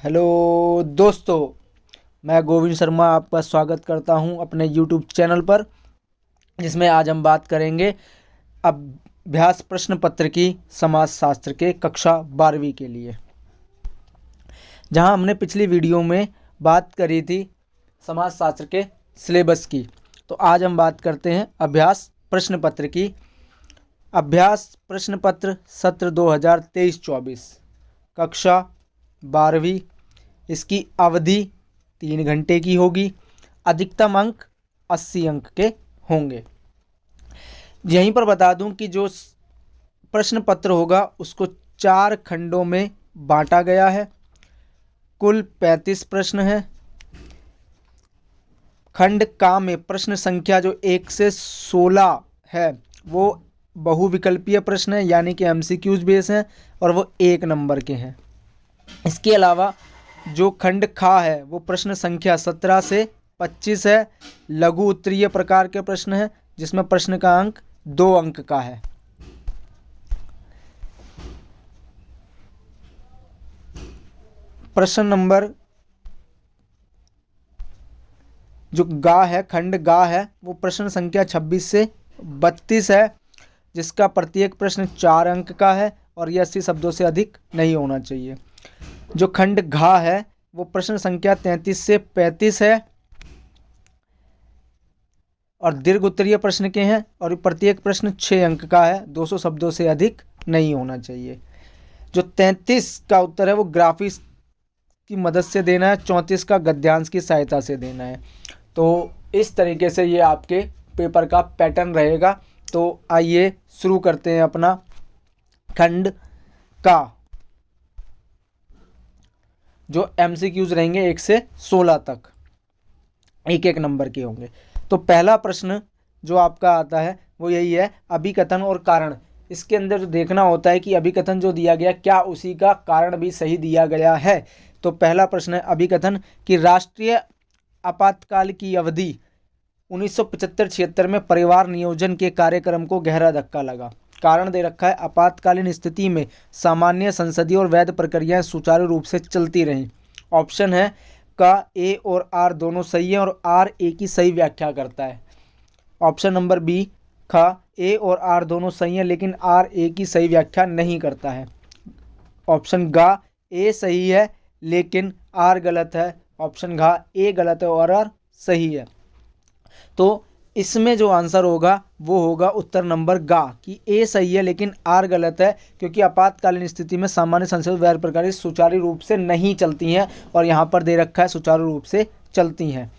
Hello दोस्तों, मैं गोविंद शर्मा आपका स्वागत करता हूं अपने यूट्यूब चैनल पर, जिसमें आज हम बात करेंगे अभ्यास प्रश्न पत्र की समाजशास्त्र के कक्षा 12वीं के लिए। जहां हमने पिछली वीडियो में बात करी थी समाजशास्त्र के सिलेबस की, तो आज हम बात करते हैं अभ्यास प्रश्न पत्र की। अभ्यास प्रश्न पत्र सत्र 2023-24 कक्षा 12वीं। इसकी अवधि 3 घंटे की होगी। अधिकतम अंक 80 अंक के होंगे। यहीं पर बता दूं कि जो प्रश्न पत्र होगा उसको 4 खंडों में बांटा गया है। कुल 35 प्रश्न है। खंड का में प्रश्न संख्या जो 1 से 16 है वो बहुविकल्पीय प्रश्न है, यानी कि एमसीक्यूज बेस हैं और वो 1 नंबर के हैं। इसके अलावा जो खंड खा है वो प्रश्न संख्या 17 से 25 है। लघु उत्तरीय प्रकार के प्रश्न है, जिसमें प्रश्न का अंक 2 अंक का है। प्रश्न नंबर जो गा है, खंड गा है, वो प्रश्न संख्या 26 से 32 है, जिसका प्रत्येक प्रश्न 4 अंक का है और यह 80 शब्दों से अधिक नहीं होना चाहिए। जो खंड घा है वो प्रश्न संख्या 33 से 35 है और दीर्घ उत्तरीय प्रश्न के हैं और प्रत्येक प्रश्न 6 अंक का है। 200 शब्दों से अधिक नहीं होना चाहिए। जो 33 का उत्तर है वो ग्राफिक्स की मदद से देना है, 34 का गद्यांश की सहायता से देना है। तो इस तरीके से ये आपके पेपर का पैटर्न रहेगा। तो आइए शुरू करते हैं अपना खंड का, जो एमसीक्यूज रहेंगे 1 से 16 तक, 1 नंबर के होंगे। तो पहला प्रश्न जो आपका आता है वो यही है, अभिकथन और कारण। इसके अंदर जो देखना होता है कि अभिकथन जो दिया गया क्या उसी का कारण भी सही दिया गया है। तो पहला प्रश्न है अभिकथन कि राष्ट्रीय आपातकाल की अवधि 1975-76 में परिवार नियोजन के कार्यक्रम को गहरा धक्का लगा। कारण दे रखा है, आपातकालीन स्थिति में सामान्य संसदीय और वैध प्रक्रियाएं सुचारू रूप से चलती रहीं। ऑप्शन है का ए और आर दोनों सही है और आर ए की सही व्याख्या करता है। ऑप्शन नंबर बी खा ए और आर दोनों सही है लेकिन आर ए की सही व्याख्या नहीं करता है। ऑप्शन गा ए सही है लेकिन आर गलत है। ऑप्शन घा ए गलत है और आर सही है। तो इसमें जो आंसर होगा वो होगा उत्तर नंबर गा, कि ए सही है लेकिन आर गलत है, क्योंकि आपातकालीन स्थिति में सामान्य संसद वैध प्रक्रियाएं सुचारू रूप से नहीं चलती हैं और यहाँ पर दे रखा है सुचारू रूप से चलती हैं।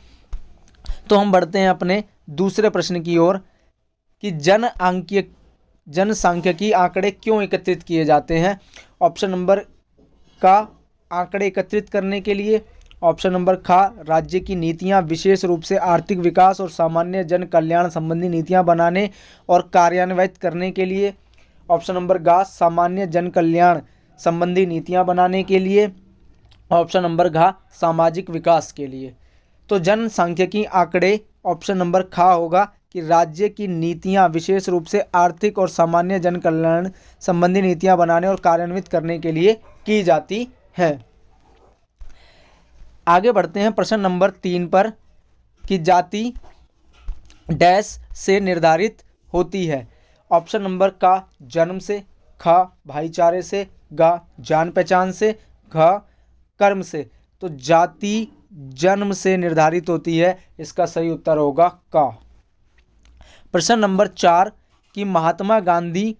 तो हम बढ़ते हैं अपने दूसरे प्रश्न की ओर कि जनसांख्यिकी आंकड़े क्यों एकत्रित किए जाते हैं। ऑप्शन नंबर का आंकड़े एकत्रित करने के लिए। ऑप्शन नंबर खा राज्य की नीतियां विशेष रूप से आर्थिक विकास और सामान्य जन कल्याण संबंधी नीतियां बनाने और कार्यान्वित करने के लिए। ऑप्शन नंबर गा सामान्य जन कल्याण संबंधी नीतियां बनाने के लिए। ऑप्शन नंबर घा सामाजिक विकास के लिए। तो जनसांख्यिकी आंकड़े ऑप्शन नंबर खा होगा कि राज्य की नीतियां विशेष रूप से आर्थिक और सामान्य जन कल्याण संबंधी नीतियां बनाने और कार्यान्वित करने के लिए की जाती हैं। आगे बढ़ते हैं प्रश्न नंबर 3 पर कि जाति डैश से निर्धारित होती है। ऑप्शन नंबर का जन्म से, खा भाईचारे से, गा जान पहचान से, घा कर्म से। तो जाति जन्म से निर्धारित होती है, इसका सही उत्तर होगा का। प्रश्न नंबर 4 कि महात्मा गांधी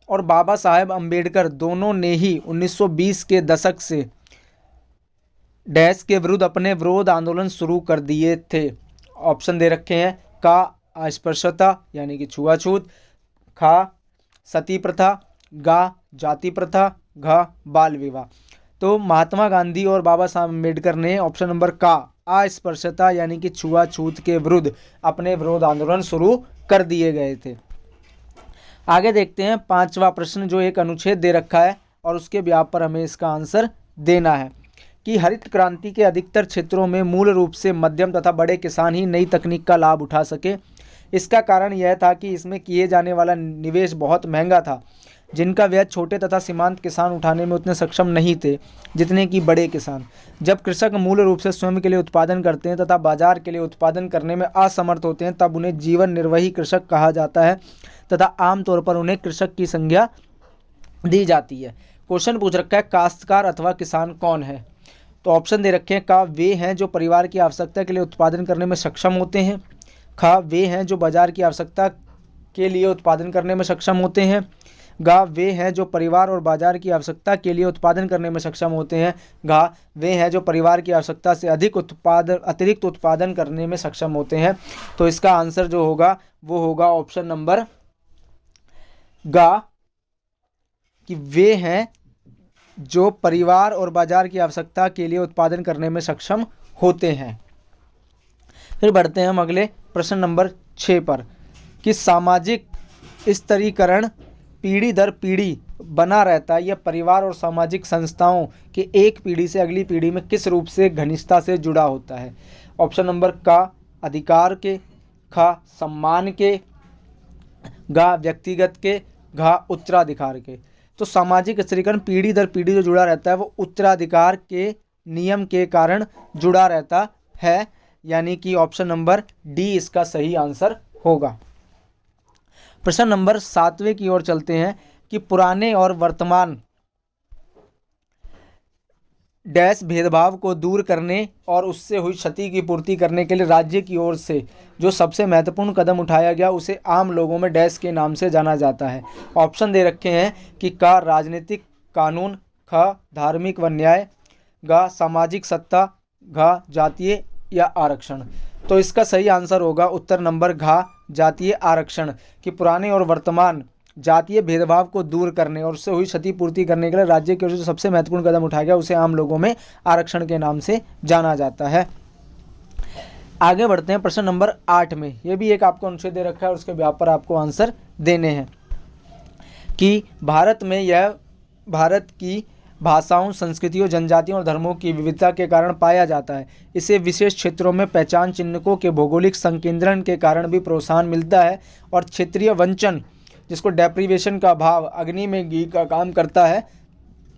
और बाबा साहेब अम्बेडकर दोनों ने ही 1920 के दशक से डैश के विरुद्ध अपने विरोध आंदोलन शुरू कर दिए थे। ऑप्शन दे रखे हैं का अस्पृश्यता यानी कि छुआछूत, खा सती प्रथा, गा जाति प्रथा, घा बाल विवाह। तो महात्मा गांधी और बाबा साहब अम्बेडकर ने ऑप्शन नंबर का अस्पृश्यता यानी कि छुआछूत के विरुद्ध अपने विरोध आंदोलन शुरू कर दिए गए थे। आगे देखते हैं 5वां प्रश्न, जो एक अनुच्छेद दे रखा है और उसके व्याप पर हमें इसका आंसर देना है कि हरित क्रांति के अधिकतर क्षेत्रों में मूल रूप से मध्यम तथा बड़े किसान ही नई तकनीक का लाभ उठा सके। इसका कारण यह था कि इसमें किए जाने वाला निवेश बहुत महंगा था, जिनका व्यय छोटे तथा सीमांत किसान उठाने में उतने सक्षम नहीं थे जितने कि बड़े किसान। जब कृषक मूल रूप से स्वयं के लिए उत्पादन करते हैं तथा बाजार के लिए उत्पादन करने में असमर्थ होते हैं, तब उन्हें जीवन निर्वाही कृषक कहा जाता है तथा आमतौर पर उन्हें कृषक की संज्ञा दी जाती है। क्वेश्चन पूछ रखा है काश्तकार अथवा किसान कौन है? तो ऑप्शन दे रखे हैं का वे हैं जो परिवार की आवश्यकता के लिए उत्पादन करने में सक्षम होते हैं, खा वे हैं जो बाजार की आवश्यकता के लिए उत्पादन करने में सक्षम होते हैं, गा वे हैं जो परिवार और बाजार की आवश्यकता के लिए उत्पादन करने में सक्षम होते हैं, गा वे हैं जो परिवार की आवश्यकता से अतिरिक्त उत्पादन करने में सक्षम होते हैं। तो इसका आंसर जो होगा वो होगा ऑप्शन नंबर गा, कि वे हैं जो परिवार और बाजार की आवश्यकता के लिए उत्पादन करने में सक्षम होते हैं। फिर बढ़ते हैं हम अगले प्रश्न नंबर 6 पर कि सामाजिक स्तरीकरण पीढ़ी दर पीढ़ी बना रहता है। यह परिवार और सामाजिक संस्थाओं के एक पीढ़ी से अगली पीढ़ी में किस रूप से घनिष्ठता से जुड़ा होता है? ऑप्शन नंबर का अधिकार के, खा सम्मान के, गा व्यक्तिगत के, घा उत्तराधिकार के। तो सामाजिक स्तरीकरण पीढ़ी दर पीढ़ी जो जुड़ा रहता है वो उत्तराधिकार के नियम के कारण जुड़ा रहता है, यानी कि ऑप्शन नंबर डी इसका सही आंसर होगा। प्रश्न नंबर 7वें की ओर चलते हैं कि पुराने और वर्तमान डैश भेदभाव को दूर करने और उससे हुई क्षति की पूर्ति करने के लिए राज्य की ओर से जो सबसे महत्वपूर्ण कदम उठाया गया उसे आम लोगों में डैश के नाम से जाना जाता है। ऑप्शन दे रखे हैं कि का राजनीतिक कानून, ख धार्मिक व न्याय, गा सामाजिक सत्ता, घा जातीय या आरक्षण। तो इसका सही आंसर होगा उत्तर नंबर घा जातीय आरक्षण, कि पुराने और वर्तमान जातीय भेदभाव को दूर करने और उससे हुई क्षतिपूर्ति करने के लिए राज्य की ओर से जो सबसे महत्वपूर्ण कदम उठाया गया उसे आम लोगों में आरक्षण के नाम से जाना जाता है। आगे बढ़ते हैं प्रश्न नंबर 8 में। यह भी एक आपको अनुच्छेद दे रखा है और उसके व्याप पर आपको आंसर देने हैं कि भारत की भाषाओं, संस्कृतियों, जनजातियों और धर्मों की विविधता के कारण पाया जाता है। इसे विशेष क्षेत्रों में पहचान चिन्हों के भौगोलिक संकेंद्रण के कारण भी प्रोत्साहन मिलता है और क्षेत्रीय वंचन, जिसको डेप्रीवेशन का भाव अग्नि में घी का काम करता है,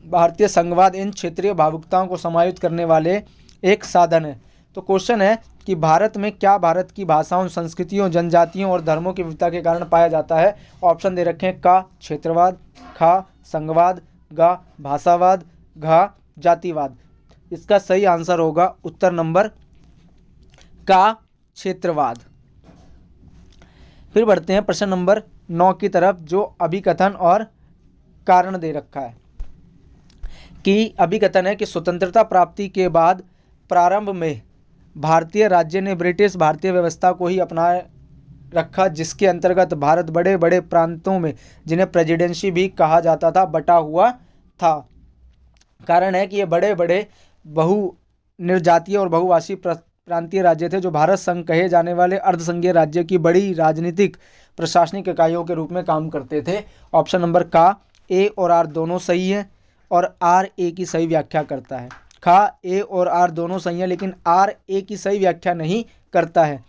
भारतीय संघवाद इन क्षेत्रीय भावुकताओं को समायोजित करने वाले एक साधन है। तो क्वेश्चन है कि भारत में क्या भारत की भाषाओं, संस्कृतियों, जनजातियों और धर्मों की विविधता के कारण पाया जाता है? ऑप्शन दे रखे हैं का क्षेत्रवाद, खा संघवाद, गा भाषावाद, घा जातिवाद। इसका सही आंसर होगा उत्तर नंबर का क्षेत्रवाद। फिर बढ़ते हैं प्रश्न नंबर 9 की तरफ, जो अभिकथन और कारण दे रखा है कि अभिकथन है कि स्वतंत्रता प्राप्ति के बाद प्रारंभ में भारतीय राज्य ने ब्रिटिश भारतीय व्यवस्था को ही अपना रखा, जिसके अंतर्गत भारत बड़े बड़े प्रांतों में, जिन्हें प्रेसिडेंसी भी कहा जाता था, बटा हुआ था। कारण है कि ये बड़े बड़े बहु निर्जातीय और बहुभाषी प्रांतीय राज्य थे जो भारत संघ कहे जाने वाले अर्धसंघीय राज्य की बड़ी राजनीतिक प्रशासनिक इकाइयों के रूप में काम करते थे। ऑप्शन नंबर का ए और आर दोनों सही है और आर ए की सही व्याख्या करता है। खा ए और आर दोनों सही है लेकिन आर ए की सही व्याख्या नहीं करता है।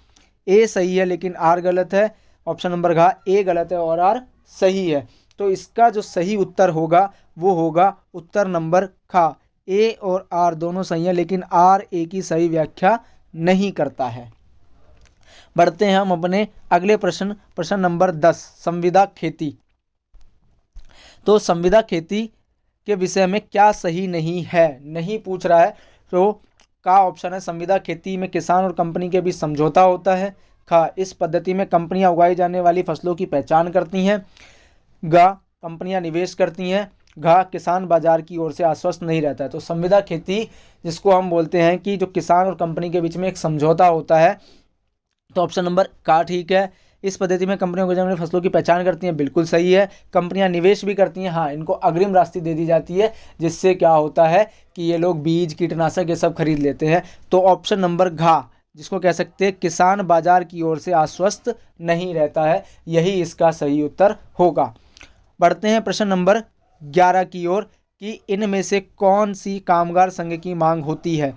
ए सही है लेकिन आर गलत है। ऑप्शन नंबर घा ए गलत है और आर सही है। तो इसका जो सही उत्तर होगा वो होगा उत्तर नंबर खा, ए और आर दोनों सही है लेकिन आर ए की सही व्याख्या नहीं करता है। बढ़ते हैं हम अपने अगले प्रश्न नंबर 10, संविदा खेती। तो संविदा खेती के विषय में क्या सही नहीं है, नहीं पूछ रहा है। तो का ऑप्शन है संविदा खेती में किसान और कंपनी के बीच समझौता होता है। खा इस पद्धति में कंपनियां उगाई जाने वाली फसलों की पहचान करती हैं। गा कंपनियां निवेश करती हैं। घा किसान बाजार की ओर से आश्वस्त नहीं रहता है। तो संविदा खेती जिसको हम बोलते हैं कि जो किसान और कंपनी के बीच में एक समझौता होता है, तो ऑप्शन नंबर का ठीक है। इस पद्धति में कंपनियां उगाई जाने वाली फसलों की पहचान करती हैं, बिल्कुल सही है। कंपनियां निवेश भी करती हैं, हाँ इनको अग्रिम राशि दे दी जाती है जिससे क्या होता है कि ये लोग बीज कीटनाशक ये सब खरीद लेते हैं। तो ऑप्शन नंबर घा जिसको कह सकते हैं किसान बाजार की ओर से आश्वस्त नहीं रहता है, यही इसका सही उत्तर होगा। बढ़ते हैं प्रश्न नंबर 11 की ओर कि इनमें से कौन सी कामगार संघ की मांग होती है,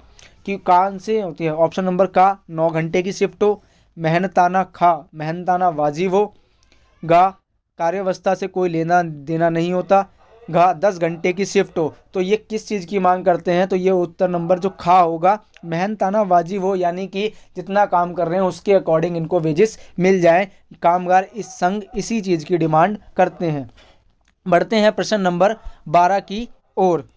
कि कौन से होती है। ऑप्शन नंबर का 9 घंटे की शिफ्ट हो, मेहनताना खा मेहनताना वाजिब हो, गा कार्यावस्था से कोई लेना देना नहीं होता। घ 10 घंटे की शिफ्ट हो, तो ये किस चीज़ की मांग करते हैं, तो ये उत्तर नंबर जो खा होगा, मेहनताना वाजिब हो, यानी कि जितना काम कर रहे हैं उसके अकॉर्डिंग इनको वेजेस मिल जाए। कामगार इस संघ इसी चीज़ की डिमांड करते हैं। बढ़ते हैं प्रश्न नंबर 12 की ओर,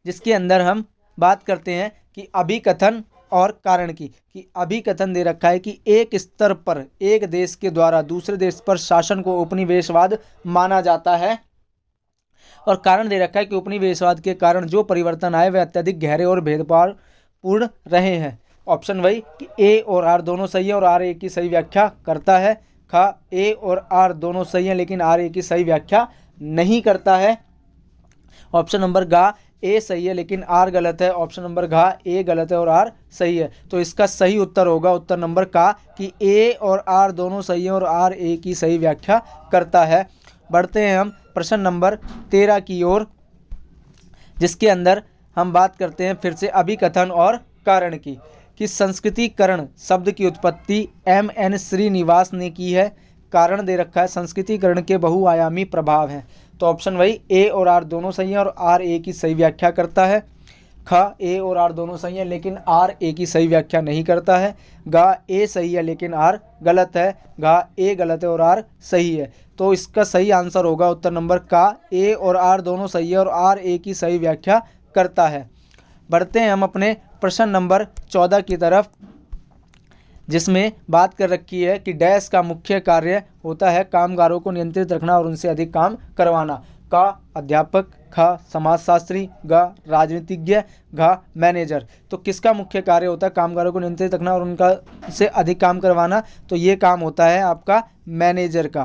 जिसके अंदर हम बात करते हैं कि अभिकथन और कारण की। कि अभिकथन दे रखा है कि एक स्तर पर एक देश के द्वारा दूसरे देश पर शासन को उपनिवेशवाद माना जाता है, और कारण दे रखा है कि उपनिवेशवाद के कारण जो परिवर्तन आए वे अत्यधिक गहरे और भेदभावपूर्ण रहे हैं। ऑप्शन वही कि ए और आर दोनों सही है और आर ए की सही व्याख्या करता है। खा ए और आर दोनों सही है लेकिन आर ए की सही व्याख्या नहीं करता है। ऑप्शन नंबर गा ए सही है लेकिन आर गलत है। ऑप्शन नंबर घा ए गलत है और आर सही है। तो इसका सही उत्तर होगा उत्तर नंबर का कि ए और आर दोनों सही है और आर ए की सही व्याख्या करता है। बढ़ते हैं हम प्रश्न नंबर 13 की ओर, जिसके अंदर हम बात करते हैं फिर से अभिकथन और कारण की। कि संस्कृतिकरण शब्द की उत्पत्ति M.N. श्रीनिवास ने की है। कारण दे रखा है संस्कृतिकरण के बहुआयामी प्रभाव हैं। तो ऑप्शन वही ए और आर दोनों सही हैं और आर ए की सही व्याख्या करता है। ख ए और आर दोनों सही हैं लेकिन आर ए की सही व्याख्या नहीं करता है। गा ए सही है लेकिन आर गलत है। घा ए गलत है और आर सही है। तो इसका सही आंसर होगा उत्तर नंबर का ए और आर दोनों सही है और आर ए की सही व्याख्या करता है। बढ़ते हैं हम अपने प्रश्न नंबर 14 की तरफ, जिसमें बात कर रखी है कि डैश का मुख्य कार्य होता है कामगारों को नियंत्रित रखना और उनसे अधिक काम करवाना। का अध्यापक, ख समाजशास्त्री, ग राजनीतिज्ञ, घ मैनेजर। तो किसका मुख्य कार्य होता है कामगारों को नियंत्रित रखना और उनका से अधिक काम करवाना, तो ये काम होता है आपका मैनेजर का।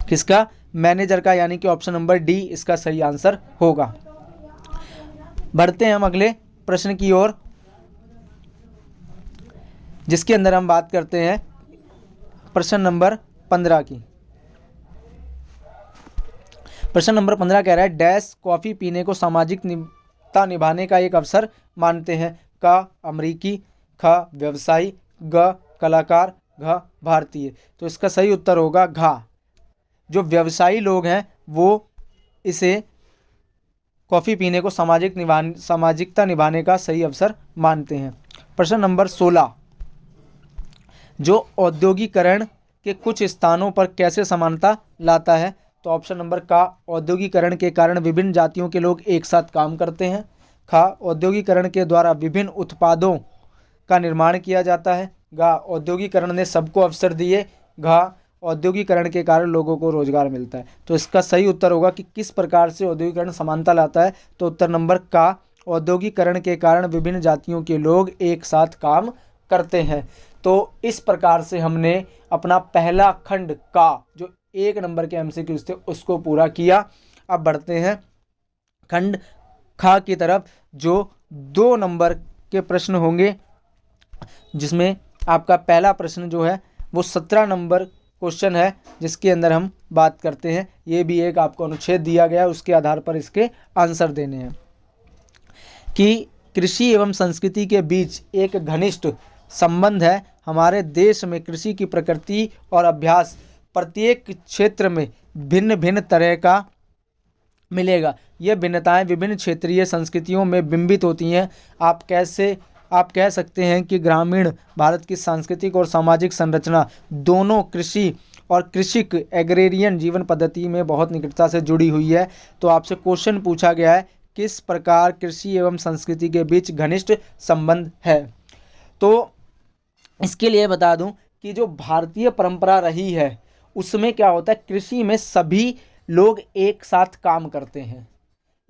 किसका? मैनेजर का, यानी कि ऑप्शन नंबर डी इसका सही आंसर होगा। बढ़ते हैं हम अगले प्रश्न की ओर, जिसके अंदर हम बात करते हैं प्रश्न नंबर 15 की। प्रश्न नंबर 15 कह रहा है डैश कॉफ़ी पीने को सामाजिकता निभाने का एक अवसर मानते हैं। का अमरीकी, ख व्यवसायी, ग कलाकार, घ भारतीय। तो इसका सही उत्तर होगा घा। जो व्यवसायी लोग हैं वो इसे कॉफ़ी पीने को सामाजिकता निभाने का सही अवसर मानते हैं। प्रश्न नंबर 16, जो औद्योगिकरण के कुछ स्थानों पर कैसे समानता लाता है। तो ऑप्शन नंबर का औद्योगिकरण के कारण विभिन्न जातियों के लोग एक साथ काम करते हैं। खा औद्योगिकरण के द्वारा विभिन्न उत्पादों का निर्माण किया जाता है। गा औद्योगिकरण ने सबको अवसर दिए। घा औद्योगिकरण के कारण लोगों को रोजगार मिलता है। तो इसका सही उत्तर होगा कि किस प्रकार से औद्योगिकरण समानता लाता है। तो उत्तर नंबर का औद्योगिकरण के कारण विभिन्न जातियों के लोग एक साथ काम करते हैं। तो इस प्रकार से हमने अपना पहला खंड का जो 1 नंबर के MCQs थे उसको पूरा किया। अब बढ़ते हैं खंड खा की तरफ, जो 2 नंबर के प्रश्न होंगे, जिसमें आपका पहला प्रश्न जो है वो 17 नंबर क्वेश्चन है, जिसके अंदर हम बात करते हैं। ये भी एक आपको अनुच्छेद दिया गया है, उसके आधार पर इसके आंसर देने हैं। कि कृषि एवं संस्कृति के बीच एक घनिष्ठ संबंध है। हमारे देश में कृषि की प्रकृति और अभ्यास प्रत्येक क्षेत्र में भिन्न भिन्न तरह का मिलेगा। ये भिन्नताएं विभिन्न क्षेत्रीय संस्कृतियों में बिंबित होती हैं। आप कह सकते हैं कि ग्रामीण भारत की सांस्कृतिक और सामाजिक संरचना दोनों कृषि और कृषिक एग्रेरियन जीवन पद्धति में बहुत निकटता से जुड़ी हुई है। तो आपसे क्वेश्चन पूछा गया है किस प्रकार कृषि एवं संस्कृति के बीच घनिष्ठ संबंध है। तो इसके लिए बता दूं कि जो भारतीय परंपरा रही है उसमें क्या होता है, कृषि में सभी लोग एक साथ काम करते हैं।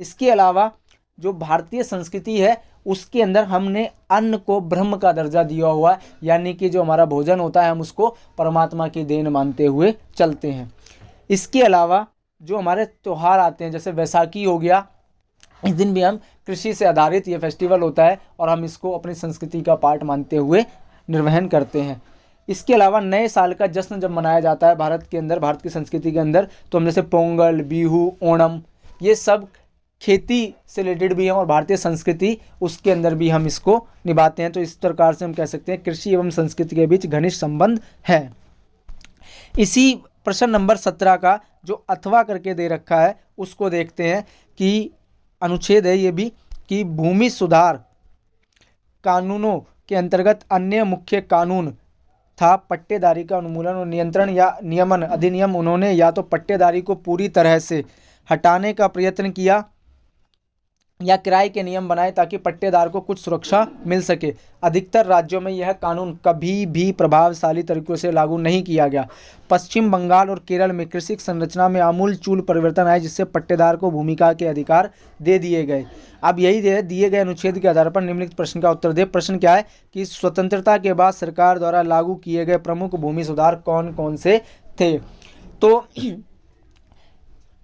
इसके अलावा जो भारतीय संस्कृति है उसके अंदर हमने अन्न को ब्रह्म का दर्जा दिया हुआ है, यानी कि जो हमारा भोजन होता है हम उसको परमात्मा की देन मानते हुए चलते हैं। इसके अलावा जो हमारे त्यौहार आते हैं, जैसे वैसाखी हो गया, इस दिन भी हम कृषि से आधारित ये फेस्टिवल होता है और हम इसको अपनी संस्कृति का पार्ट मानते हुए निर्वहन करते हैं। इसके अलावा नए साल का जश्न जब मनाया जाता है भारत के अंदर, भारत की संस्कृति के अंदर, तो हम जैसे पोंगल, बिहू, ओणम, ये सब खेती से रिलेटेड भी हैं और भारतीय संस्कृति उसके अंदर भी हम इसको निभाते हैं। तो इस प्रकार से हम कह सकते हैं कृषि एवं संस्कृति के बीच घनिष्ठ संबंध है। इसी प्रश्न नंबर 17 का जो अथवा करके दे रखा है उसको देखते हैं कि अनुच्छेद है ये भी कि भूमि सुधार कानूनों के अंतर्गत अन्य मुख्य कानून था पट्टेदारी का उन्मूलन और नियंत्रण या नियमन अधिनियम। उन्होंने या तो पट्टेदारी को पूरी तरह से हटाने का प्रयत्न किया या किराए के नियम बनाए ताकि पट्टेदार को कुछ सुरक्षा मिल सके। अधिकतर राज्यों में यह कानून कभी भी प्रभावशाली तरीकों से लागू नहीं किया गया। पश्चिम बंगाल और केरल में कृषि संरचना में आमूलचूल परिवर्तन आए जिससे पट्टेदार को भूमिका के अधिकार दे दिए गए। अब यही दिए गए अनुच्छेद के आधार पर निम्नलिखित प्रश्न का उत्तर दे। प्रश्न क्या है कि स्वतंत्रता के बाद सरकार द्वारा लागू किए गए प्रमुख भूमि सुधार कौन कौन से थे। तो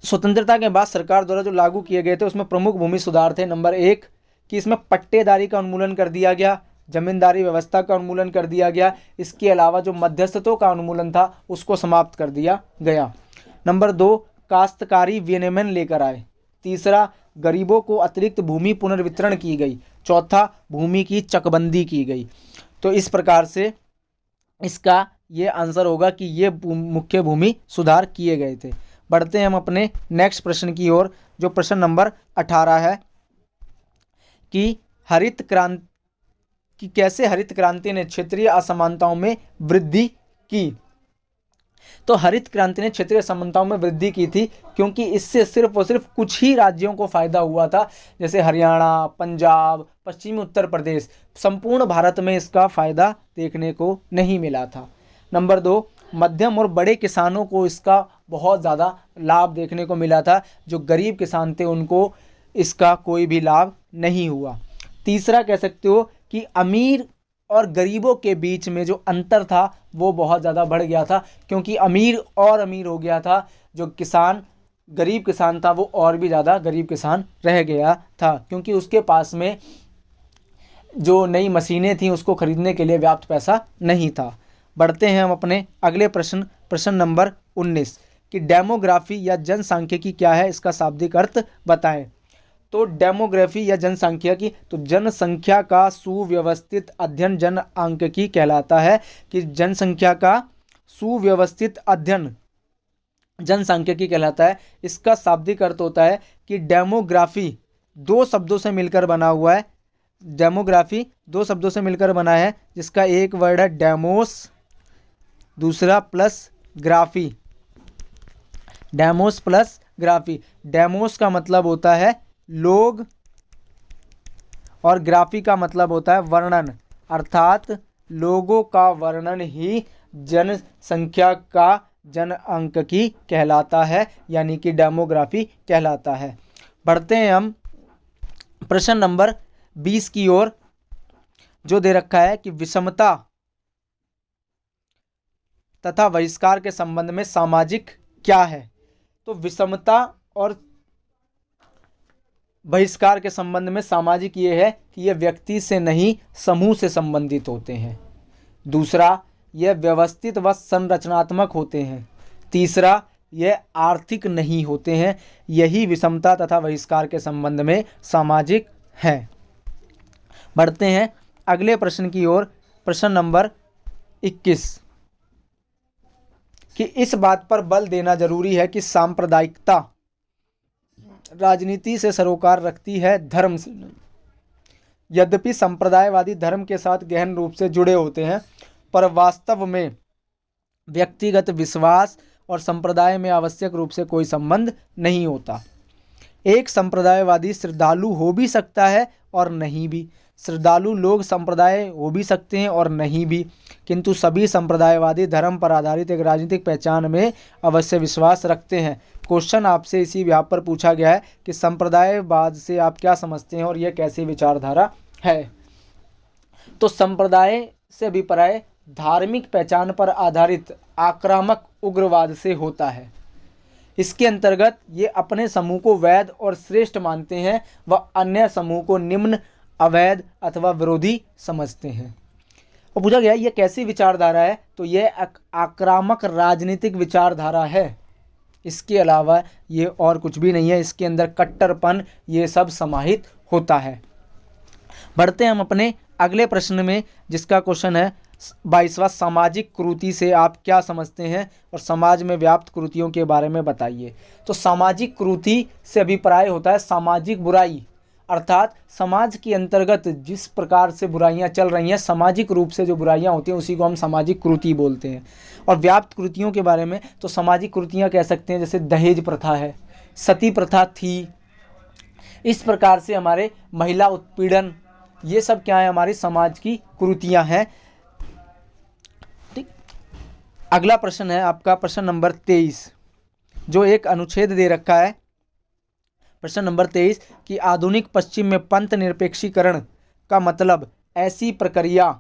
स्वतंत्रता के बाद सरकार द्वारा जो लागू किए गए थे उसमें प्रमुख भूमि सुधार थे। नंबर 1 कि इसमें पट्टेदारी का उन्मूलन कर दिया गया, जमींदारी व्यवस्था का उन्मूलन कर दिया गया। इसके अलावा जो मध्यस्थों का उन्मूलन था उसको समाप्त कर दिया गया। नंबर 2 काश्तकारी विनियमन लेकर आए। तीसरा गरीबों को अतिरिक्त भूमि पुनर्वितरण की गई। चौथा भूमि की चकबंदी की गई। तो इस प्रकार से इसका ये आंसर होगा कि ये मुख्य भूमि सुधार किए गए थे। बढ़ते हैं हम अपने नेक्स्ट प्रश्न की ओर जो प्रश्न नंबर 18 है कि हरित क्रांति कि कैसे हरित क्रांति ने क्षेत्रीय असमानताओं में वृद्धि की। तो हरित क्रांति ने क्षेत्रीय असमानताओं में वृद्धि की थी क्योंकि इससे सिर्फ और सिर्फ कुछ ही राज्यों को फायदा हुआ था, जैसे हरियाणा, पंजाब, पश्चिमी उत्तर प्रदेश। संपूर्ण भारत में इसका फायदा देखने को नहीं मिला था। नंबर 2 मध्यम और बड़े किसानों को इसका बहुत ज़्यादा लाभ देखने को मिला था। जो गरीब किसान थे उनको इसका कोई भी लाभ नहीं हुआ। तीसरा कह सकते हो कि अमीर और गरीबों के बीच में जो अंतर था वो बहुत ज़्यादा बढ़ गया था क्योंकि अमीर और अमीर हो गया था, जो किसान गरीब किसान था वो और भी ज़्यादा गरीब किसान रह गया था क्योंकि उसके पास में जो नई मशीनें थीं उसको खरीदने के लिए पर्याप्त पैसा नहीं था। बढ़ते हैं हम अपने अगले प्रश्न नंबर 19 कि डेमोग्राफी या जनसांख्यिकी क्या है, इसका शाब्दिक अर्थ बताएं। तो डेमोग्राफी या जनसांख्यिकी तो जनसंख्या का सुव्यवस्थित अध्ययन जनआंकिकी कहलाता है। कि जनसंख्या का सुव्यवस्थित अध्ययन जनसांख्यिकी कहलाता है। इसका शाब्दिक अर्थ होता है कि डेमोग्राफी 2 शब्दों से मिलकर बना हुआ है। डेमोग्राफी 2 शब्दों से मिलकर बना है जिसका एक वर्ड है डेमोस, दूसरा plus graphy. Demos plus graphy. Demos का मतलब होता है लोग और ग्राफी का मतलब होता है वर्णन, अर्थात लोगों का वर्णन ही जनसंख्या का जनआंकिकी कहलाता है, यानी कि डेमोग्राफी कहलाता है। बढ़ते हैं हम प्रश्न नंबर 20 की ओर जो दे रखा है कि विषमता तथा बहिष्कार के संबंध में सामाजिक क्या है। तो विषमता और बहिष्कार के संबंध में सामाजिक ये है कि ये व्यक्ति से नहीं समूह से संबंधित होते हैं। दूसरा, यह व्यवस्थित व संरचनात्मक होते हैं। तीसरा, यह आर्थिक नहीं होते हैं। यही विषमता तथा बहिष्कार के संबंध में सामाजिक है। बढ़ते हैं अगले प्रश्न की ओर। प्रश्न नंबर 21 कि इस बात पर बल देना जरूरी है कि सांप्रदायिकता राजनीति से सरोकार रखती है, धर्म से नहीं। यद्यपि संप्रदायवादी धर्म के साथ गहन रूप से जुड़े होते हैं, पर वास्तव में व्यक्तिगत विश्वास और संप्रदाय में आवश्यक रूप से कोई संबंध नहीं होता। एक संप्रदायवादी श्रद्धालु हो भी सकता है और नहीं भी। श्रद्धालु लोग संप्रदाय हो भी सकते हैं और नहीं भी, किंतु सभी संप्रदायवादी धर्म पर आधारित एक राजनीतिक पहचान में अवश्य विश्वास रखते हैं। क्वेश्चन आपसे इसी व्याप पर पूछा गया है कि संप्रदायवाद से आप क्या समझते हैं और यह कैसी विचारधारा है। तो संप्रदाय से अभिप्राय धार्मिक पहचान पर आधारित आक्रामक उग्रवाद से होता है। इसके अंतर्गत ये अपने समूह को वैध और श्रेष्ठ मानते हैं व अन्य समूह को निम्न, अवैध अथवा विरोधी समझते हैं। और पूछा गया ये कैसी विचारधारा है, तो यह आक्रामक राजनीतिक विचारधारा है। इसके अलावा ये और कुछ भी नहीं है। इसके अंदर कट्टरपन ये सब समाहित होता है। बढ़ते हैं हम अपने अगले प्रश्न में जिसका क्वेश्चन है 22वां, सामाजिक कुरीति से आप क्या समझते हैं और समाज में व्याप्त कुरीतियों के बारे में बताइए। तो सामाजिक कुरीति से अभिप्राय होता है सामाजिक बुराई, अर्थात समाज के अंतर्गत जिस प्रकार से बुराइयां चल रही हैं, सामाजिक रूप से जो बुराइयां होती हैं उसी को हम सामाजिक कुरीति बोलते हैं। और व्याप्त कुरीतियों के बारे में तो सामाजिक कुरीतियां कह सकते हैं, जैसे दहेज प्रथा है, सती प्रथा थी, इस प्रकार से हमारे महिला उत्पीड़न, ये सब क्या है, हमारी समाज की कुरीतियां हैं। ठीक, अगला प्रश्न है आपका प्रश्न नंबर 23, जो एक अनुच्छेद दे रखा है। प्रश्न नंबर 23 कि आधुनिक पश्चिम में पंथ निरपेक्षीकरण का मतलब ऐसी प्रक्रिया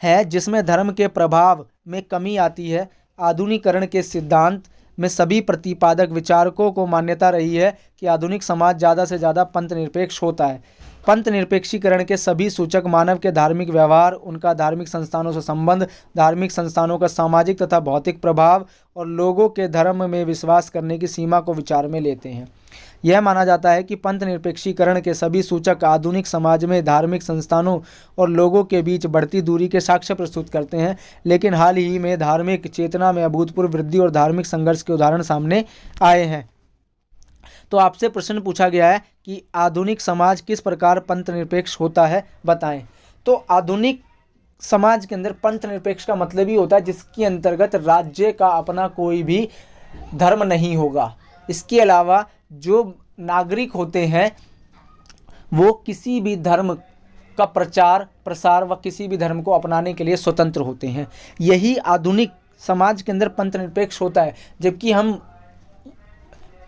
है जिसमें धर्म के प्रभाव में कमी आती है। आधुनिकरण के सिद्धांत में सभी प्रतिपादक विचारकों को मान्यता रही है कि आधुनिक समाज ज़्यादा से ज़्यादा पंथ निरपेक्ष होता है। पंथ निरपेक्षीकरण के सभी सूचक मानव के धार्मिक व्यवहार, उनका धार्मिक संस्थानों से संबंध, धार्मिक संस्थानों का सामाजिक तथा भौतिक प्रभाव और लोगों के धर्म में विश्वास करने की सीमा को विचार में लेते हैं। यह माना जाता है कि पंथ निरपेक्षीकरण के सभी सूचक आधुनिक समाज में धार्मिक संस्थानों और लोगों के बीच बढ़ती दूरी के साक्ष्य प्रस्तुत करते हैं, लेकिन हाल ही में धार्मिक चेतना में अभूतपूर्व वृद्धि और धार्मिक संघर्ष के उदाहरण सामने आए हैं। तो आपसे प्रश्न पूछा गया है कि आधुनिक समाज किस प्रकार पंथ निरपेक्ष होता है, बताएं। तो आधुनिक समाज के अंदर पंथ निरपेक्ष का मतलब ही होता है जिसके अंतर्गत राज्य का अपना कोई भी धर्म नहीं होगा। इसके अलावा जो नागरिक होते हैं वो किसी भी धर्म का प्रचार प्रसार व किसी भी धर्म को अपनाने के लिए स्वतंत्र होते हैं। यही आधुनिक समाज के अंदर पंथ निरपेक्ष होता है। जबकि हम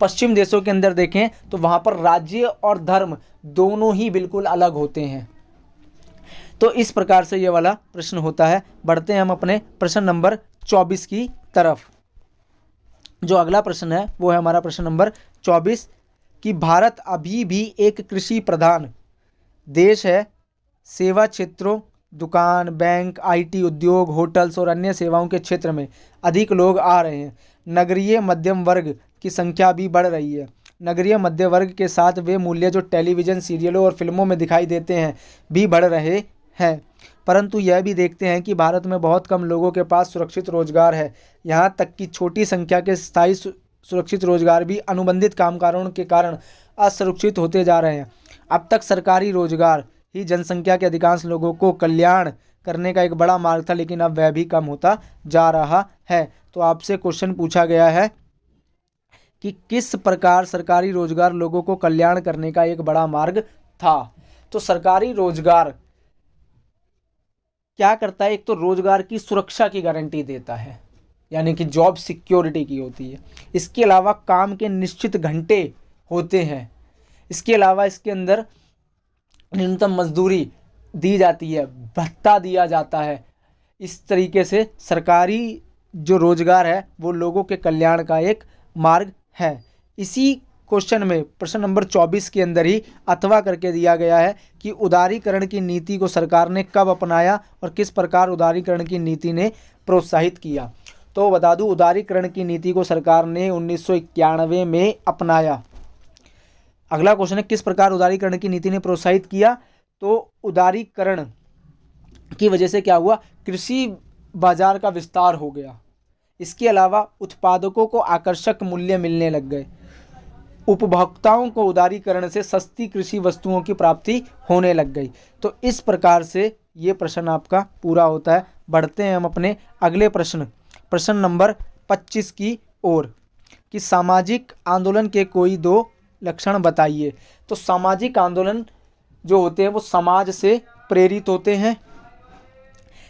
पश्चिम देशों के अंदर देखें तो वहाँ पर राज्य और धर्म दोनों ही बिल्कुल अलग होते हैं। तो इस प्रकार से ये वाला प्रश्न होता है। बढ़ते हैं हम अपने प्रश्न नंबर 24 की तरफ। जो अगला प्रश्न है वो है हमारा प्रश्न नंबर 24 कि भारत अभी भी एक कृषि प्रधान देश है। सेवा क्षेत्रों, दुकान, बैंक, आईटी उद्योग, होटल्स और अन्य सेवाओं के क्षेत्र में अधिक लोग आ रहे हैं। नगरीय मध्यम वर्ग की संख्या भी बढ़ रही है। नगरीय मध्य वर्ग के साथ वे मूल्य जो टेलीविज़न, सीरियलों और फिल्मों में दिखाई देते हैं भी बढ़ रहे हैं। परंतु यह भी देखते हैं कि भारत में बहुत कम लोगों के पास सुरक्षित रोजगार है। यहाँ तक कि छोटी संख्या के स्थायी सुरक्षित रोजगार भी अनुबंधित कामगारों के कारण असुरक्षित होते जा रहे हैं। अब तक सरकारी रोजगार ही जनसंख्या के अधिकांश लोगों को कल्याण करने का एक बड़ा मार्ग था, लेकिन अब वह भी कम होता जा रहा है। तो आपसे क्वेश्चन पूछा गया है कि किस प्रकार सरकारी रोजगार लोगों को कल्याण करने का एक बड़ा मार्ग था। तो सरकारी रोजगार क्या करता है, एक तो रोजगार की सुरक्षा की गारंटी देता है, यानी कि जॉब सिक्योरिटी की होती है। इसके अलावा काम के निश्चित घंटे होते हैं। इसके अलावा इसके अंदर न्यूनतम मजदूरी दी जाती है, भत्ता दिया जाता है। इस तरीके से सरकारी जो रोजगार है वो लोगों के कल्याण का एक मार्ग है। इसी क्वेश्चन में प्रश्न नंबर 24 के अंदर ही अथवा करके दिया गया है कि उदारीकरण की नीति को सरकार ने कब अपनाया और किस प्रकार उदारीकरण की नीति ने प्रोत्साहित किया। तो बता दूं, उदारीकरण की नीति को सरकार ने 1991 में अपनाया। अगला क्वेश्चन है किस प्रकार उदारीकरण की नीति ने प्रोत्साहित किया। तो उदारीकरण की वजह से क्या हुआ, कृषि बाजार का विस्तार हो गया। इसके अलावा उत्पादकों को आकर्षक मूल्य मिलने लग गए। उपभोक्ताओं को उदारीकरण से सस्ती कृषि वस्तुओं की प्राप्ति होने लग गई। तो इस प्रकार से ये प्रश्न आपका पूरा होता है। बढ़ते हैं हम अपने अगले प्रश्न नंबर 25 की ओर कि सामाजिक आंदोलन के कोई दो लक्षण बताइए। तो सामाजिक आंदोलन जो होते हैं वो समाज से प्रेरित होते हैं।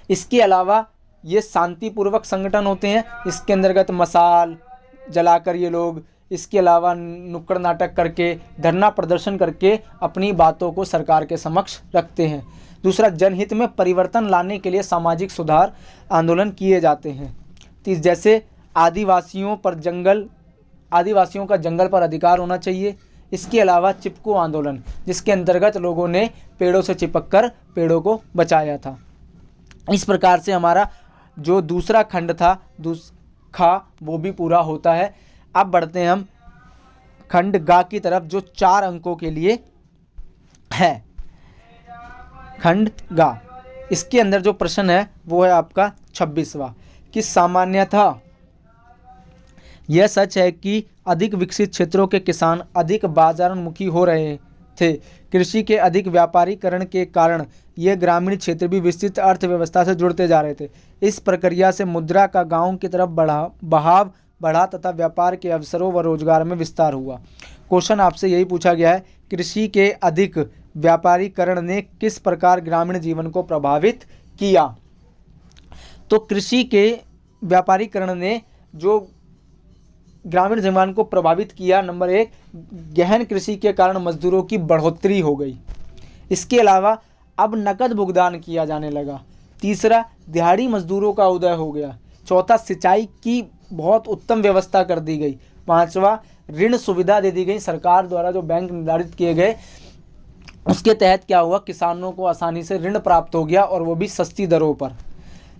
इसके अलावा ये शांतिपूर्वक संगठन होते हैं। इसके अंतर्गत मशाल जलाकर ये लोग, इसके अलावा नुक्कड़ नाटक करके, धरना प्रदर्शन करके अपनी बातों को सरकार के समक्ष रखते हैं। दूसरा, जनहित में परिवर्तन लाने के लिए सामाजिक सुधार आंदोलन किए जाते हैं। जैसे आदिवासियों का जंगल पर अधिकार होना चाहिए। इसके अलावा चिपको आंदोलन, जिसके अंतर्गत लोगों ने पेड़ों से चिपककर पेड़ों को बचाया था। इस प्रकार से हमारा जो दूसरा खंड था वो भी पूरा होता है। अब बढ़ते हैं हम खंड गा की तरफ, जो 4 अंकों के लिए है। खंड गा इसके अंदर जो प्रश्न है वो है आपका 26वां कि सामान्यतः यह सच है कि अधिक विकसित क्षेत्रों के किसान अधिक बाजारोन्मुखी हो रहे थे। कृषि के अधिक व्यापारीकरण के कारण ये ग्रामीण क्षेत्र भी विस्तृत अर्थव्यवस्था से जुड़ते जा रहे थे। इस प्रक्रिया से मुद्रा का गांव की तरफ बहाव बढ़ा तथा व्यापार के अवसरों व रोजगार में विस्तार हुआ। क्वेश्चन आपसे यही पूछा गया है, कृषि के अधिक व्यापारीकरण ने किस प्रकार ग्रामीण जीवन को प्रभावित किया। तो कृषि के व्यापारीकरण ने जो ग्रामीण जीवन को प्रभावित किया, नंबर 1, गहन कृषि के कारण मजदूरों की बढ़ोतरी हो गई। इसके अलावा अब नकद भुगतान किया जाने लगा। तीसरा, दिहाड़ी मजदूरों का उदय हो गया। चौथा, सिंचाई की बहुत उत्तम व्यवस्था कर दी गई। पांचवा, ऋण सुविधा दे दी गई सरकार द्वारा, जो बैंक निर्धारित किए गए उसके तहत क्या हुआ, किसानों को आसानी से ऋण प्राप्त हो गया और वो भी सस्ती दरों पर।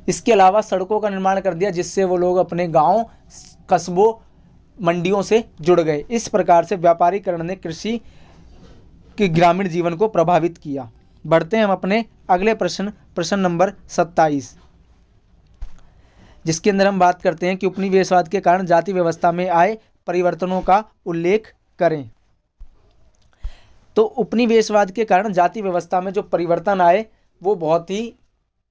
इसके अलावा सड़कों का निर्माण कर दिया जिससे वो लोग अपने गांव, कस्बों, मंडियों से जुड़ गए। इस प्रकार से व्यापारीकरण ने कृषि के ग्रामीण जीवन को प्रभावित किया। बढ़ते हैं हम अपने अगले प्रश्न नंबर 27, जिसके अंदर हम बात करते हैं कि उपनिवेशवाद के कारण जाति व्यवस्था में आए परिवर्तनों का उल्लेख करें। तो उपनिवेशवाद के कारण जाति व्यवस्था में जो परिवर्तन आए वो बहुत ही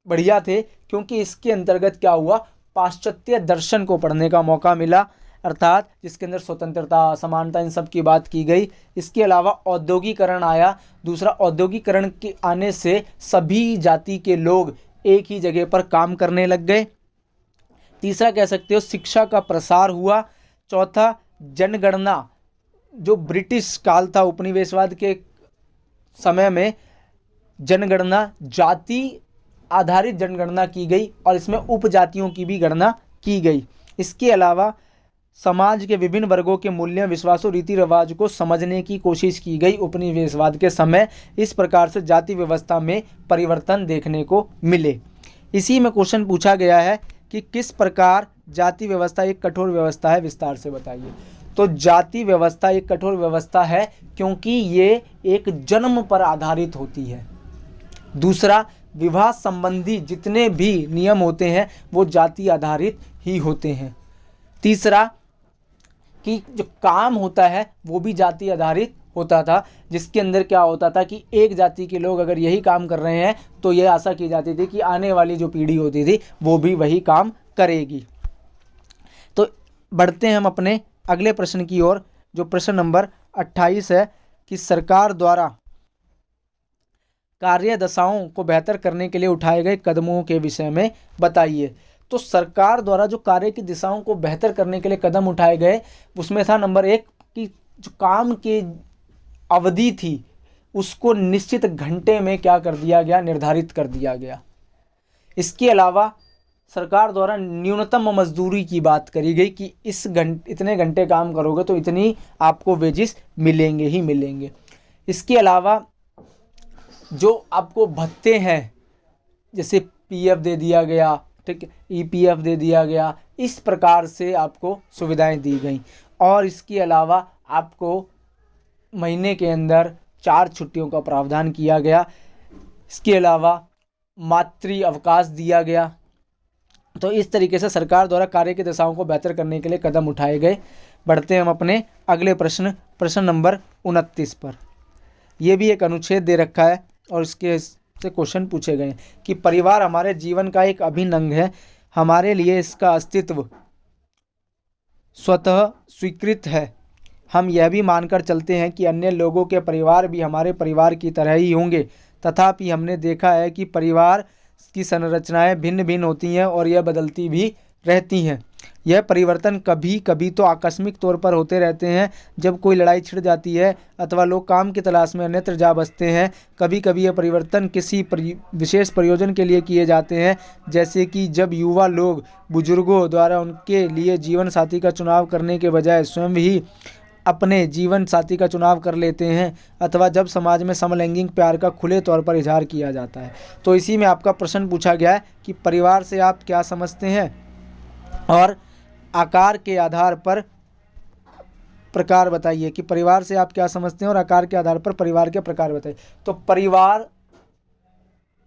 बढ़िया थे, क्योंकि इसके अंतर्गत क्या हुआ, पाश्चात्य दर्शन को पढ़ने का मौका मिला, अर्थात जिसके अंदर स्वतंत्रता, समानता, इन सब की बात की गई। इसके अलावा औद्योगिकरण आया। दूसरा, औद्योगिकरण के आने से सभी जाति के लोग एक ही जगह पर काम करने लग गए। तीसरा, कह सकते हो शिक्षा का प्रसार हुआ। चौथा, जनगणना, जो ब्रिटिश काल था उपनिवेशवाद के समय में, जनगणना, जाति आधारित जनगणना की गई और इसमें उपजातियों की भी गणना की गई। इसके अलावा समाज के विभिन्न वर्गों के मूल्यों, विश्वासों, रीति रिवाज को समझने की कोशिश की गई उपनिवेशवाद के समय। इस प्रकार से जाति व्यवस्था में परिवर्तन देखने को मिले। इसी में क्वेश्चन पूछा गया है कि किस प्रकार जाति व्यवस्था एक कठोर व्यवस्था है, विस्तार से बताइए। तो जाति व्यवस्था एक कठोर व्यवस्था है क्योंकि ये एक जन्म पर आधारित होती है। दूसरा, विवाह संबंधी जितने भी नियम होते हैं वो जाति आधारित ही होते हैं। तीसरा, कि जो काम होता है वो भी जाति आधारित होता था, जिसके अंदर क्या होता था कि एक जाति के लोग अगर यही काम कर रहे हैं तो ये आशा की जाती थी कि आने वाली जो पीढ़ी होती थी वो भी वही काम करेगी। तो बढ़ते हैं हम अपने अगले प्रश्न की ओर, जो प्रश्न नंबर 28 है कि सरकार द्वारा कार्य दशाओं को बेहतर करने के लिए उठाए गए कदमों के विषय में बताइए। तो सरकार द्वारा जो कार्य की दिशाओं को बेहतर करने के लिए कदम उठाए गए उसमें था नंबर 1 कि जो काम की अवधि थी उसको निश्चित घंटे में क्या कर दिया गया, निर्धारित कर दिया गया। इसके अलावा सरकार द्वारा न्यूनतम मजदूरी की बात करी गई कि इतने घंटे काम करोगे तो इतनी आपको वेजेस मिलेंगे ही मिलेंगे। इसके अलावा जो आपको भत्ते हैं, जैसे पीएफ दे दिया गया, ठीक है, ईपीएफ दे दिया गया, इस प्रकार से आपको सुविधाएं दी गई। और इसके अलावा आपको महीने के अंदर 4 छुट्टियों का प्रावधान किया गया। इसके अलावा मातृ अवकाश दिया गया। तो इस तरीके से सरकार द्वारा कार्य की दशाओं को बेहतर करने के लिए कदम उठाए गए। बढ़ते हैं हम अपने अगले प्रश्न नंबर 29 पर। यह भी एक अनुच्छेद दे रखा है और इसके से क्वेश्चन पूछे गए कि परिवार हमारे जीवन का एक अभिन्न अंग है। हमारे लिए इसका अस्तित्व स्वतः स्वीकृत है। हम यह भी मानकर चलते हैं कि अन्य लोगों के परिवार भी हमारे परिवार की तरह ही होंगे। तथापि हमने देखा है कि परिवार की संरचनाएं भिन्न भिन्न होती हैं और यह बदलती भी रहती हैं। यह परिवर्तन कभी कभी तो आकस्मिक तौर पर होते रहते हैं, जब कोई लड़ाई छिड़ जाती है अथवा लोग काम की तलाश में अन्यत्र जा बसते हैं। कभी कभी यह परिवर्तन किसी विशेष प्रयोजन के लिए किए जाते हैं, जैसे कि जब युवा लोग बुजुर्गों द्वारा उनके लिए जीवन साथी का चुनाव करने के बजाय स्वयं ही अपने जीवन साथी का चुनाव कर लेते हैं, अथवा जब समाज में समलैंगिक प्यार का खुले तौर पर इजहार किया जाता है। तो इसी में आपका प्रश्न पूछा गया है कि परिवार से आप क्या समझते हैं और आकार के आधार पर प्रकार बताइए। कि परिवार से आप क्या समझते हैं और आकार के आधार पर परिवार के प्रकार बताइए। तो परिवार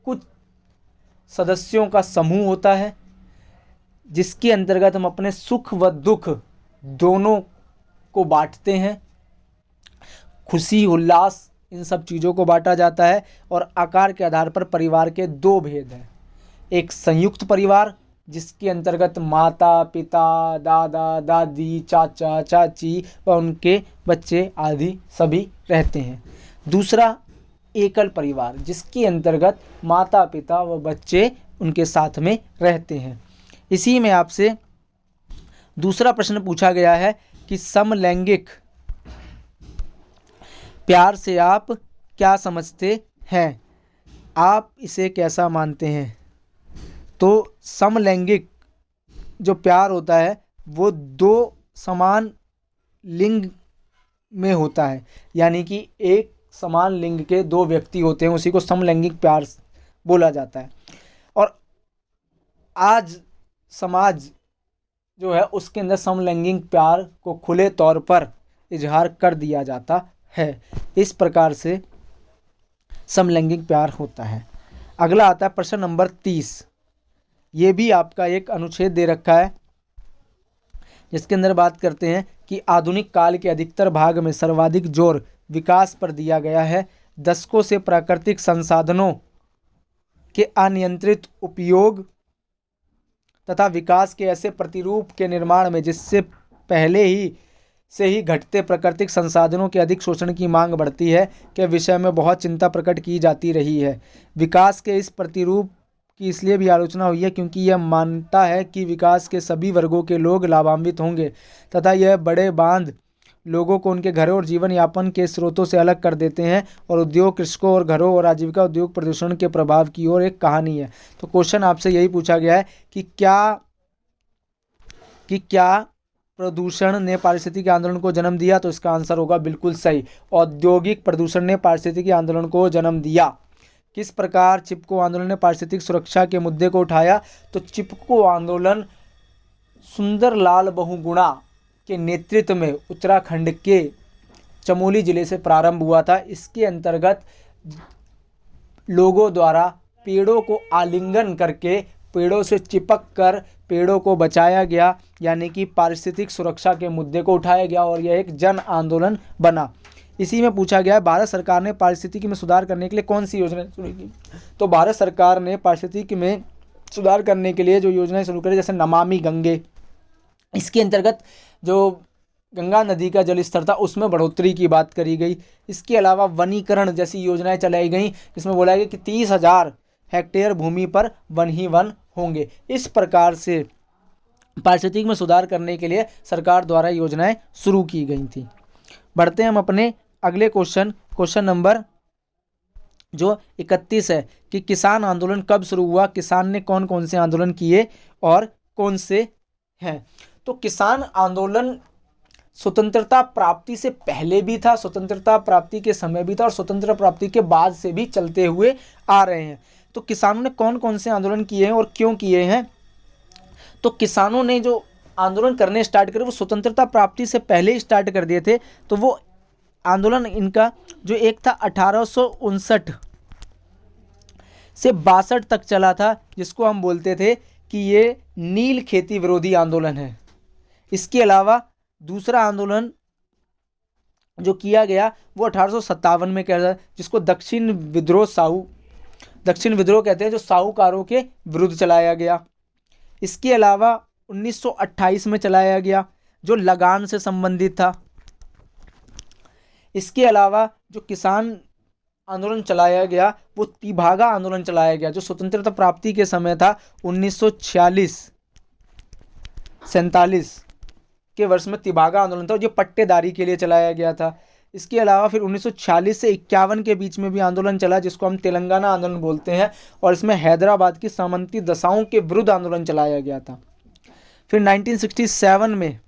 कुछ सदस्यों का समूह होता है, जिसके अंतर्गत हम अपने सुख व दुख दोनों को बांटते हैं। खुशी उल्लास इन सब चीज़ों को बांटा जाता है। और आकार के आधार पर परिवार के दो भेद हैं। एक संयुक्त परिवार, जिसके अंतर्गत माता पिता, दादा दादी, चाचा चाची व उनके बच्चे आदि सभी रहते हैं। दूसरा एकल परिवार, जिसके अंतर्गत माता पिता व बच्चे उनके साथ में रहते हैं। इसी में आपसे दूसरा प्रश्न पूछा गया है कि समलैंगिक प्यार से आप क्या समझते हैं, आप इसे कैसा मानते हैं। तो समलैंगिक जो प्यार होता है वो दो समान लिंग में होता है, यानी कि एक समान लिंग के दो व्यक्ति होते हैं, उसी को समलैंगिक प्यार बोला जाता है। और आज समाज जो है उसके अंदर समलैंगिक प्यार को खुले तौर पर इजहार कर दिया जाता है। इस प्रकार से समलैंगिक प्यार होता है। अगला आता है प्रश्न नंबर 30। ये भी आपका एक अनुच्छेद दे रखा है, जिसके अंदर बात करते हैं कि आधुनिक काल के अधिकतर भाग में सर्वाधिक जोर विकास पर दिया गया है। दशकों से प्राकृतिक संसाधनों के अनियंत्रित उपयोग तथा विकास के ऐसे प्रतिरूप के निर्माण में जिससे पहले ही से ही घटते प्राकृतिक संसाधनों के अधिक शोषण की मांग बढ़ती है के विषय में बहुत चिंता प्रकट की जाती रही है। विकास के इस प्रतिरूप की इसलिए भी आलोचना हुई है क्योंकि यह मानता है कि विकास के सभी वर्गों के लोग लाभान्वित होंगे तथा यह बड़े बांध लोगों को उनके घरों और जीवन यापन के स्रोतों से अलग कर देते हैं और उद्योग कृषकों और घरों और आजीविका उद्योग प्रदूषण के प्रभाव की ओर एक कहानी है। तो क्वेश्चन आपसे यही पूछा गया है कि क्या प्रदूषण ने पारिस्थितिकी आंदोलन को जन्म दिया। तो इसका आंसर होगा बिल्कुल सही, औद्योगिक प्रदूषण ने पारिस्थितिकी आंदोलन को जन्म दिया। किस प्रकार चिपको आंदोलन ने पारिस्थितिक सुरक्षा के मुद्दे को उठाया। तो चिपको आंदोलन सुंदरलाल बहुगुणा के नेतृत्व में उत्तराखंड के चमोली जिले से प्रारंभ हुआ था। इसके अंतर्गत लोगों द्वारा पेड़ों को आलिंगन करके पेड़ों से चिपक कर पेड़ों को बचाया गया, यानी कि पारिस्थितिक सुरक्षा के मुद्दे को उठाया गया और यह एक जन आंदोलन बना। इसी में पूछा गया है भारत सरकार ने पारिस्थितिकी में सुधार करने के लिए कौन सी योजना शुरू की। तो भारत सरकार ने पारिस्थितिकी में सुधार करने के लिए जो योजनाएं शुरू करी, जैसे नमामि गंगे, इसके अंतर्गत जो गंगा नदी का जल स्तर था उसमें बढ़ोतरी की बात करी गई। इसके अलावा वनीकरण जैसी योजनाएं चलाई गई, जिसमें बोला गया कि 30,000 हेक्टेयर भूमि पर वन ही वन होंगे। इस प्रकार से पारिस्थितिकी में सुधार करने के लिए सरकार द्वारा योजनाएं शुरू की गई थी। बढ़ते हैं हम अपने अगले क्वेश्चन नंबर जो 31 है कि किसान आंदोलन कब शुरू हुआ, किसान ने कौन कौन से आंदोलन किए और कौन से हैं। तो किसान आंदोलन स्वतंत्रता प्राप्ति से पहले भी था, स्वतंत्रता प्राप्ति के समय भी था और स्वतंत्रता प्राप्ति के बाद से भी चलते हुए आ रहे हैं। तो किसानों ने कौन कौन से आंदोलन किए हैं और क्यों किए हैं। तो किसानों ने जो आंदोलन करने स्टार्ट करे वो स्वतंत्रता प्राप्ति से पहले ही स्टार्ट कर दिए थे। तो वो आंदोलन इनका जो एक था 1859 से 62 तक चला था, जिसको हम बोलते थे कि ये नील खेती विरोधी आंदोलन है। इसके अलावा दूसरा आंदोलन जो किया गया वो 1857 में किया था, जिसको दक्षिण विद्रोह कहते हैं, जो साहूकारों के विरुद्ध चलाया गया। इसके अलावा 1928 में चलाया गया जो लगान से संबंधित था। इसके अलावा जो किसान आंदोलन चलाया गया वो तिभागा आंदोलन चलाया गया, जो स्वतंत्रता प्राप्ति के समय था 1946-47 के वर्ष में तिभागा आंदोलन था, जो पट्टेदारी के लिए चलाया गया था। इसके अलावा फिर 1946 से 51 के बीच में भी आंदोलन चला, जिसको हम तेलंगाना आंदोलन बोलते हैं, और इसमें हैदराबाद की सामंती दशाओं के विरुद्ध आंदोलन चलाया गया था। फिर 1967 में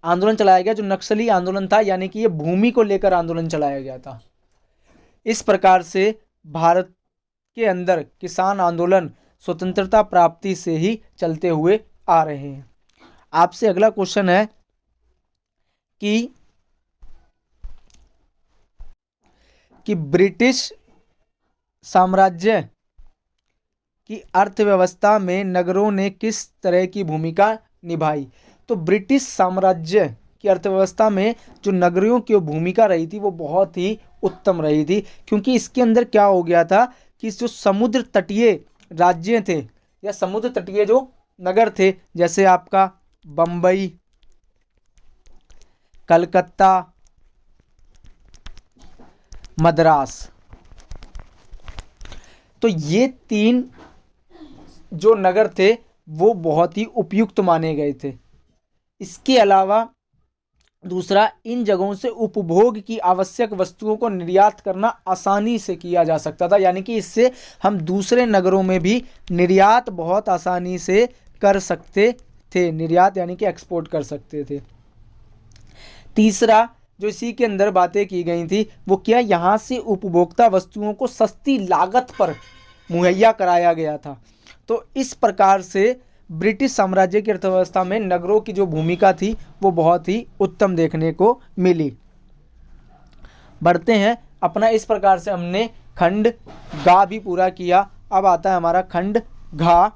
आंदोलन चलाया गया जो नक्सली आंदोलन था, यानी कि ये भूमि को लेकर आंदोलन चलाया गया था। इस प्रकार से भारत के अंदर किसान आंदोलन स्वतंत्रता प्राप्ति से ही चलते हुए आ रहे हैं। आपसे अगला क्वेश्चन है कि ब्रिटिश साम्राज्य कि अर्थव्यवस्था में नगरों ने किस तरह की भूमिका निभाई। तो ब्रिटिश साम्राज्य की अर्थव्यवस्था में जो नगरियों की भूमिका रही थी वो बहुत ही उत्तम रही थी, क्योंकि इसके अंदर क्या हो गया था कि जो समुद्र तटीय राज्य थे या समुद्र तटीय जो नगर थे, जैसे आपका बम्बई, कलकत्ता, मद्रास, तो ये 3 जो नगर थे वो बहुत ही उपयुक्त माने गए थे। इसके अलावा दूसरा, इन जगहों से उपभोग की आवश्यक वस्तुओं को निर्यात करना आसानी से किया जा सकता था, यानी कि इससे हम दूसरे नगरों में भी निर्यात बहुत आसानी से कर सकते थे, निर्यात यानी कि एक्सपोर्ट कर सकते थे। तीसरा, जो इसी के अंदर बातें की गई थी वो क्या, यहाँ से उपभोक्ता वस्तुओं को सस्ती लागत पर मुहैया कराया गया था। तो इस प्रकार से ब्रिटिश साम्राज्य की अर्थव्यवस्था में नगरों की जो भूमिका थी वो बहुत ही उत्तम देखने को मिली। बढ़ते हैं अपना, इस प्रकार से हमने खंड गा भी पूरा किया। अब आता है हमारा खंड घा,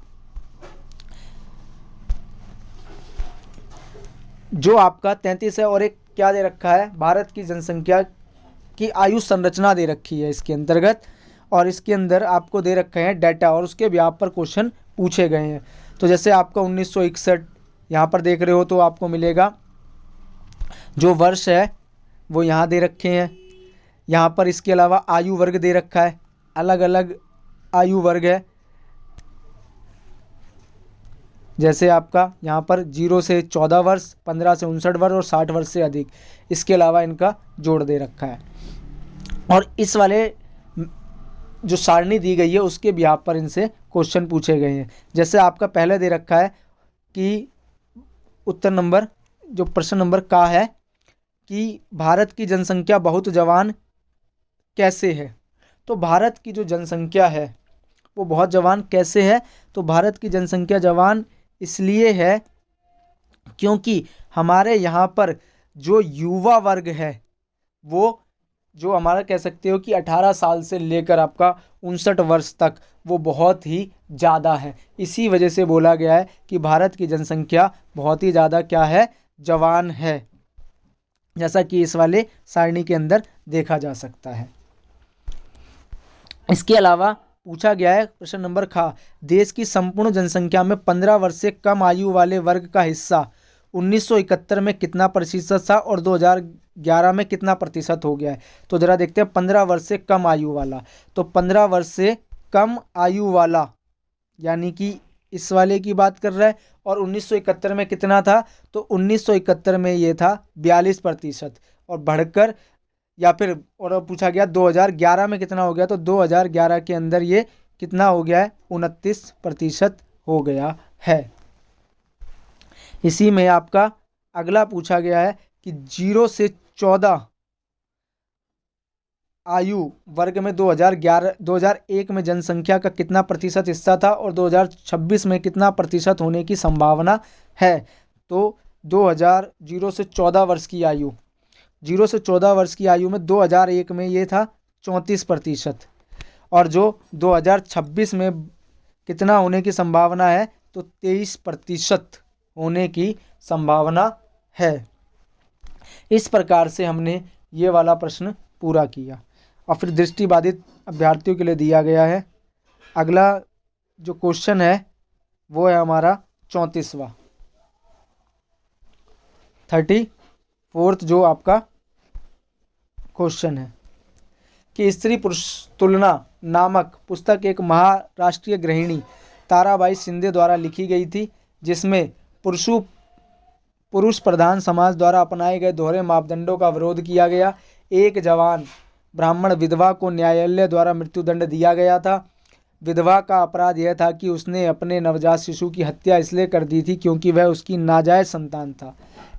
जो आपका 33 है, और एक क्या दे रखा है, भारत की जनसंख्या की आयु संरचना दे रखी है इसके अंतर्गत, और इसके अंदर आपको दे रखे हैं डाटा और उसके व्याप पर क्वेश्चन पूछे गए हैं। तो जैसे आपका 1961 यहाँ पर देख रहे हो तो आपको मिलेगा जो वर्ष है वो यहाँ दे रखे हैं। यहाँ पर इसके अलावा आयु वर्ग दे रखा है, अलग अलग आयु वर्ग है, जैसे आपका यहाँ पर 0 से 14 वर्ष, 15 से 59 वर्ष और 60 वर्ष से अधिक। इसके अलावा इनका जोड़ दे रखा है, और इस वाले जो सारणी दी गई है उसके बिहाफ पर इनसे क्वेश्चन पूछे गए हैं। जैसे आपका पहले दे रखा है कि उत्तर नंबर, जो प्रश्न नंबर का है कि भारत की जनसंख्या बहुत जवान कैसे है। तो भारत की जो जनसंख्या है वो बहुत जवान कैसे है, तो भारत की जनसंख्या जवान इसलिए है क्योंकि हमारे यहाँ पर जो युवा वर्ग है वो, जो हमारा कह सकते हो कि 18 साल से लेकर आपका 59 वर्ष तक, वो बहुत ही ज़्यादा है। इसी वजह से बोला गया है कि भारत की जनसंख्या बहुत ही ज़्यादा क्या है, जवान है, जैसा कि इस वाले सारणी के अंदर देखा जा सकता है। इसके अलावा पूछा गया है प्रश्न नंबर खा, देश की संपूर्ण जनसंख्या में 15 वर्ष से कम आयु वाले वर्ग का हिस्सा 1971 में कितना प्रतिशत था और 2011 में कितना प्रतिशत हो गया है। तो जरा देखते हैं 15 वर्ष से कम आयु वाला, तो 15 वर्ष से कम आयु वाला यानी कि इस वाले की बात कर रहा है, और 1971 में कितना था, तो 1971 में ये था 42%, और बढ़कर या फिर और पूछा गया 2011 में कितना हो गया, तो 2011 के अंदर ये कितना हो गया है, 29% हो गया है। इसी में आपका अगला पूछा गया है कि 0 से 14 आयु वर्ग में 2001 में जनसंख्या का कितना प्रतिशत हिस्सा था और 2026 में कितना प्रतिशत होने की संभावना है। तो 0 से 14 वर्ष की आयु, 0 से 14 वर्ष की आयु में 2001 में ये था 34%, और जो 2026 में कितना होने की संभावना है, तो 23% होने की संभावना है। इस प्रकार से हमने ये वाला प्रश्न पूरा किया, और फिर दृष्टिबाधित अभ्यर्थियों के लिए दिया गया है। अगला जो क्वेश्चन है वो है हमारा 34वां, 34th जो आपका क्वेश्चन है कि स्त्री पुरुष तुलना नामक पुस्तक एक महाराष्ट्रीय गृहिणी ताराबाई शिंदे द्वारा लिखी गई थी, जिसमें पुरुष प्रधान समाज द्वारा अपनाए गए दोहरे मापदंडों का विरोध किया गया। एक जवान ब्राह्मण विधवा को न्यायालय द्वारा मृत्युदंड दिया गया था। विधवा का अपराध यह था कि उसने अपने नवजात शिशु की हत्या इसलिए कर दी थी क्योंकि वह उसकी नाजायज संतान था,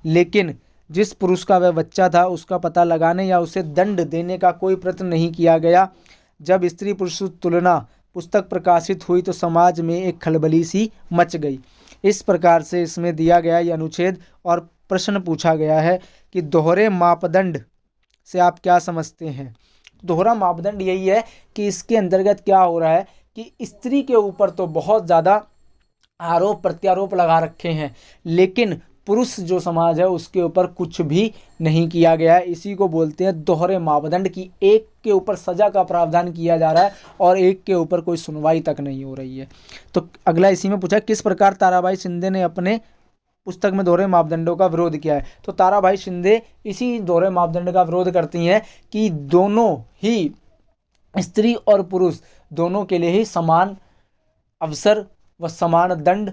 लेकिन जिस पुरुष का वह बच्चा था उसका पता लगाने या उसे दंड देने का कोई प्रयत्न नहीं किया गया। जब स्त्री पुरुष तुलना पुस्तक प्रकाशित हुई तो समाज में एक खलबली सी मच गई। इस प्रकार से इसमें दिया गया ये अनुच्छेद और प्रश्न पूछा गया है कि दोहरे मापदंड से आप क्या समझते हैं। दोहरा मापदंड यही है कि इसके अंतर्गत क्या हो रहा है कि स्त्री के ऊपर तो बहुत ज़्यादा आरोप प्रत्यारोप लगा रखे हैं, लेकिन पुरुष जो समाज है उसके ऊपर कुछ भी नहीं किया गया है। इसी को बोलते हैं दोहरे मापदंड की एक के ऊपर सज़ा का प्रावधान किया जा रहा है और एक के ऊपर कोई सुनवाई तक नहीं हो रही है। तो अगला इसी में पूछा, किस प्रकार ताराबाई शिंदे ने अपने पुस्तक में दोहरे मापदंडों का विरोध किया है। तो ताराबाई शिंदे इसी दोहरे मापदंड का विरोध करती हैं कि दोनों ही स्त्री और पुरुष दोनों के लिए ही समान अवसर व समान दंड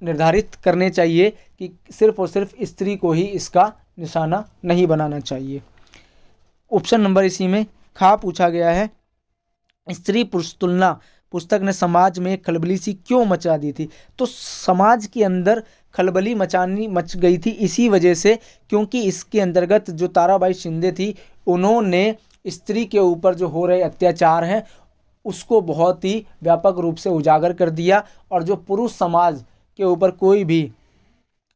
निर्धारित करने चाहिए, कि सिर्फ और सिर्फ स्त्री को ही इसका निशाना नहीं बनाना चाहिए। ऑप्शन नंबर इसी में खा पूछा गया है, स्त्री पुरुष तुलना पुस्तक ने समाज में खलबली सी क्यों मचा दी थी। तो समाज के अंदर खलबली मच गई थी इसी वजह से, क्योंकि इसके अंतर्गत जो ताराबाई शिंदे थी उन्होंने स्त्री के ऊपर जो हो रहे अत्याचार हैं उसको बहुत ही व्यापक रूप से उजागर कर दिया, और जो पुरुष समाज के ऊपर कोई भी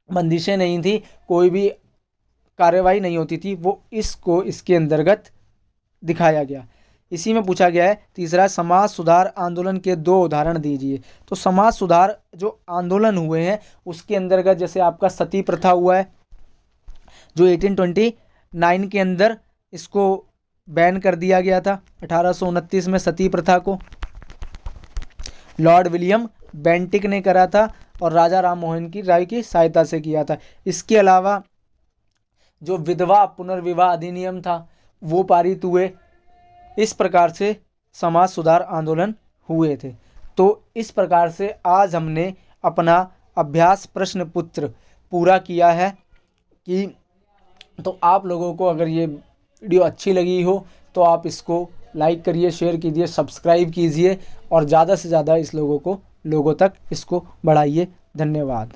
बंदिशें नहीं थी, कोई भी कार्यवाही नहीं होती थी, वो इसको इसके अंतर्गत दिखाया गया। इसी में पूछा गया है तीसरा, समाज सुधार आंदोलन के 2 उदाहरण दीजिए। तो समाज सुधार जो आंदोलन हुए हैं उसके अंतर्गत जैसे आपका सती प्रथा हुआ है, जो 1829 के अंदर इसको बैन कर दिया गया था। 1829 में सती प्रथा को लॉर्ड विलियम बेंटिक ने करा था और राजा राम मोहन राय की सहायता से किया था। इसके अलावा जो विधवा पुनर्विवाह अधिनियम था वो पारित हुए। इस प्रकार से समाज सुधार आंदोलन हुए थे। तो इस प्रकार से आज हमने अपना अभ्यास प्रश्न पत्र पूरा किया है। कि तो आप लोगों को अगर ये वीडियो अच्छी लगी हो तो आप इसको लाइक करिए, शेयर कीजिए, सब्सक्राइब कीजिए और ज़्यादा से ज़्यादा लोगों तक इसको बढ़ाइए। धन्यवाद।